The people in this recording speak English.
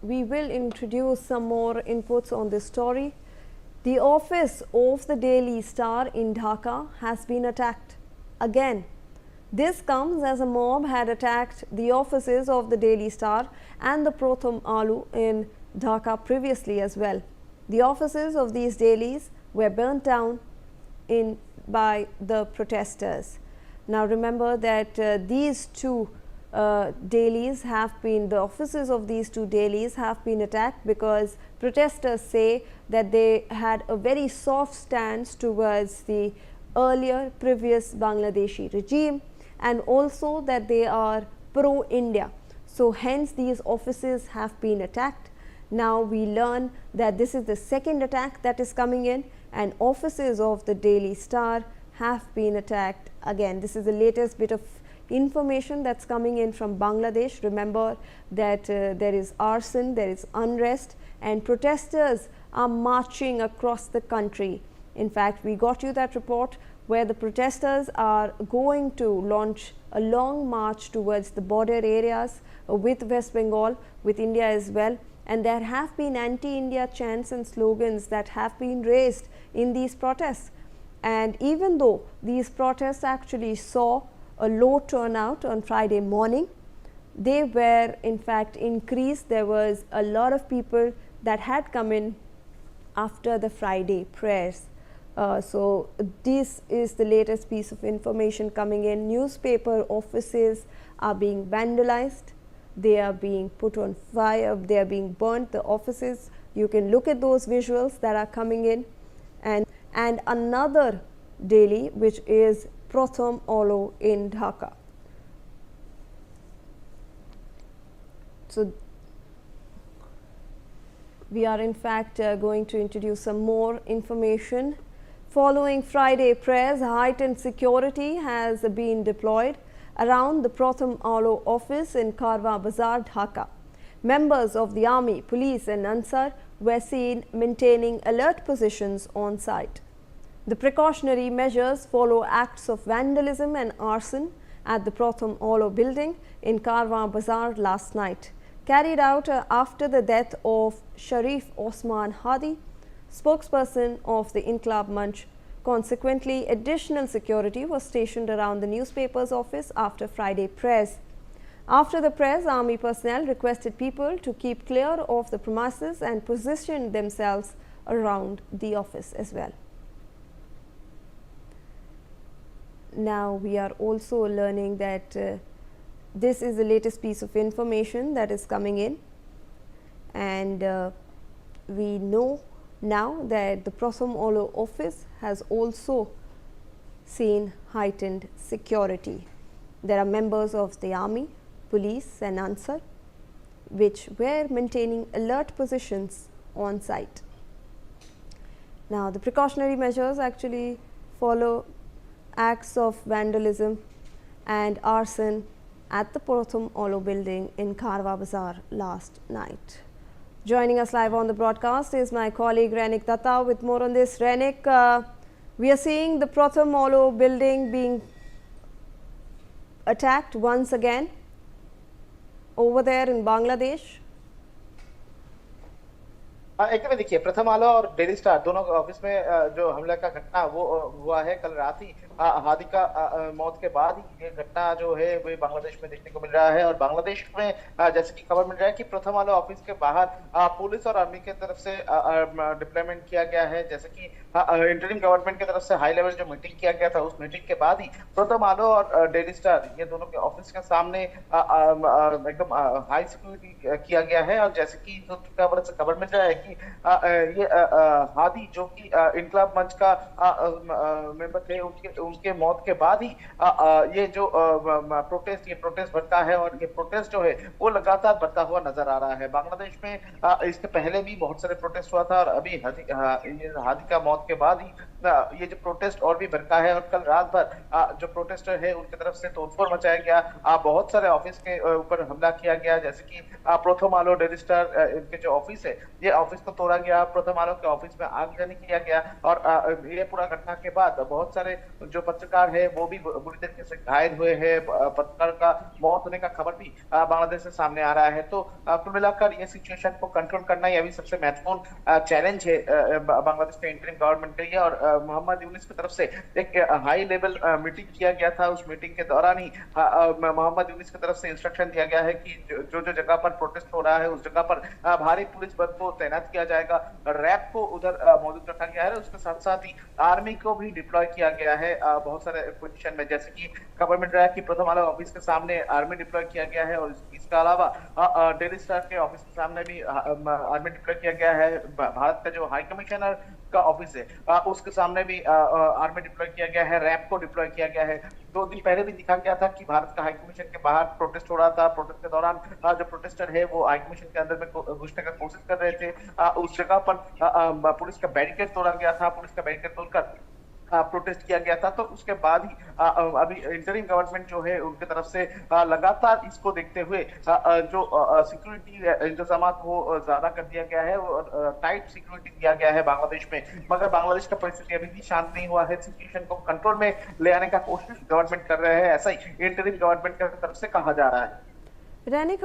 We will introduce some more inputs on this story. The office of the Daily Star in Dhaka has been attacked again. This comes as a mob had attacked the offices of the Daily Star and the Pratham Alu in Dhaka previously as well. The offices of these dailies were burnt down by the protesters. Now remember that these two dailies have been, the offices of these two dailies have been attacked because protesters say that they had a very soft stance towards the previous Bangladeshi regime, and also that they are pro-India. So hence these offices have been attacked. Now we learn that this is the second attack that is coming in, and offices of the Daily Star have been attacked again. This is the latest bit of information that's coming in from Bangladesh. Remember that there is arson, there is unrest, and protesters are marching across the country. In fact, we got you that report where the protesters are going to launch a long march towards the border areas with West Bengal, with India as well. And there have been anti-India chants and slogans that have been raised in these protests. And even though these protests actually saw a low turnout on Friday morning, they were in fact increased. There was a lot of people that had come in after the Friday prayers. So this is the latest piece of information coming in. Newspaper offices are being vandalized. They are being put on fire. They are being burnt, the offices. You can look at those visuals that are coming in. And another daily, which is Pratham Alu in Dhaka. So we are in fact going to introduce some more information. Following Friday prayers, heightened security has been deployed around the Pratham Alu office in Karwa Bazar, Dhaka. Members of the army, police and Ansar were seen maintaining alert positions on site. The precautionary measures follow acts of vandalism and arson at the Pratham Alu building in Karwa Bazar last night, carried out after the death of Sharif Osman Hadi, spokesperson of the Inqilab Manch. Consequently, additional security was stationed around the newspaper's office after Friday prayers. After the prayers, army personnel requested people to keep clear of the premises and positioned themselves around the office as well. Now we are also learning that this is the latest piece of information that is coming in, and we know now that the Pratham Alu office has also seen heightened security. There are members of the army, police and Ansar which were maintaining alert positions on site. Now the precautionary measures actually follow acts of vandalism and arson at the Pratham Alu building in Karwa Bazar last night. Joining us live on the broadcast is my colleague Renik Datta with more on this. Renik, we are seeing the Pratham Alu building being attacked once again over there in Bangladesh. एकदम देखिए, प्रथम आलो और daily star दोनों office में जो हमले का घटना वो हुआ है कल रात ही। हादी का मौत के बाद ही ये घटना जो है वो बांग्लादेश में देखने को मिल रहा है। और बांग्लादेश में जैसे कि खबर मिल रहा है कि प्रथम आलो ऑफिस के बाहर पुलिस और आर्मी के तरफ से डिप्लॉयमेंट किया गया है। जैसे कि इंटरिम गवर्नमेंट की तरफ से हाई लेवल जो मीटिंग किया गया था, उस मीटिंग के बाद ही प्रथम आलो और डेली स्टार ये दोनों के ऑफिस के सामने एकदम हाई सिक्योरिटी किया गया है। और जैसे कि खबर मिल रहा है कि ये हादी जो कि इंकलाब मंच का मेंबर थे, उनके मौत के बाद ही ये जो प्रोटेस्ट बढ़ता है। और ये प्रोटेस्ट जो है वो लगातार बढ़ता हुआ नजर आ रहा है। बांग्लादेश में इसके पहले भी बहुत सारे प्रोटेस्ट हुआ था और अभी हादी का मौत के बाद ही ये जो प्रोटेस्ट और भी भड़का है, और कल रात भर जो प्रोटेस्टर है उनकी तरफ से तोड़फोड़ मचाया गया। बहुत सारे ऑफिस के ऊपर हमला किया गया, जैसे कि प्रथम आलो डेली स्टार इनके जो ऑफिस है, ये ऑफिस को तोड़ा गया, प्रथम आलो के ऑफिस में आगजनी किया गया। और ये पूरा घटना के बाद बहुत सारे जो पत्रकार है वो भी बुरी तरीके से घायल हुए हैं। पत्रकार का मौत होने का खबर भी बांग्लादेश से सामने आ रहा है। तो कुल मिलाकर ये सिचुएशन को कंट्रोल करना ही अभी सबसे महत्वपूर्ण चैलेंज है बांग्लादेश के इंटरिम गवर्नमेंट के लिए। और मोहम्मद यूनिस की तरफ से एक हाई लेवल मीटिंग किया गया था। उस मीटिंग के दौरान ही मोहम्मद यूनिस की तरफ से इंस्ट्रक्शन दिया गया है कि जो जो जगह पर प्रोटेस्ट हो रहा है उस जगह पर भारी पुलिस बल को तैनात किया जाएगा। रैप को उधर मौजूद रखा गया है। उसके साथ साथ ही आर्मी को भी डिप्लॉय किया गया है बहुत सारे पोजीशन में, जैसे कि खबर मिल रहा है कि प्रथम आलो ऑफिस के सामने आर्मी डिप्लॉय किया गया है। और इसके अलावा डेली स्टार के ऑफिस के सामने भी आर्मी डिप्लॉय किया गया है। भारत का जो हाई कमिश्नर का ऑफिस है उसके सामने भी आर्मी डिप्लॉय किया गया है, रैप को डिप्लॉय किया गया है। 2 दिन पहले भी दिखा गया था कि भारत का हाई कमीशन के बाहर प्रोटेस्ट हो रहा था। प्रोटेस्ट के दौरान जो प्रोटेस्टर है वो हाई कमीशन के अंदर में घुसने का कोशिश कर रहे थे। उस जगह पर पुलिस का बैरिकेड तोड़ा गया था। पुलिस का बैरिकेड तोड़कर प्रोटेस्ट किया गया था। तो उसके बाद ही अभी इंटरिम गवर्नमेंट जो है उनकी तरफ से लगातार इसको देखते हुए जो सिक्योरिटी इंतजाम वो ज्यादा कर दिया गया है और टाइट सिक्योरिटी दिया गया है बांग्लादेश में। मगर बांग्लादेश का परिस्थिति अभी भी शांत नहीं हुआ है। सिचुएशन को कंट्रोल में ले आने का कोशिश गवर्नमेंट कर रहे हैं, ऐसा ही इंटरिम गवर्नमेंट की तरफ से कहा जा रहा है। रैनिक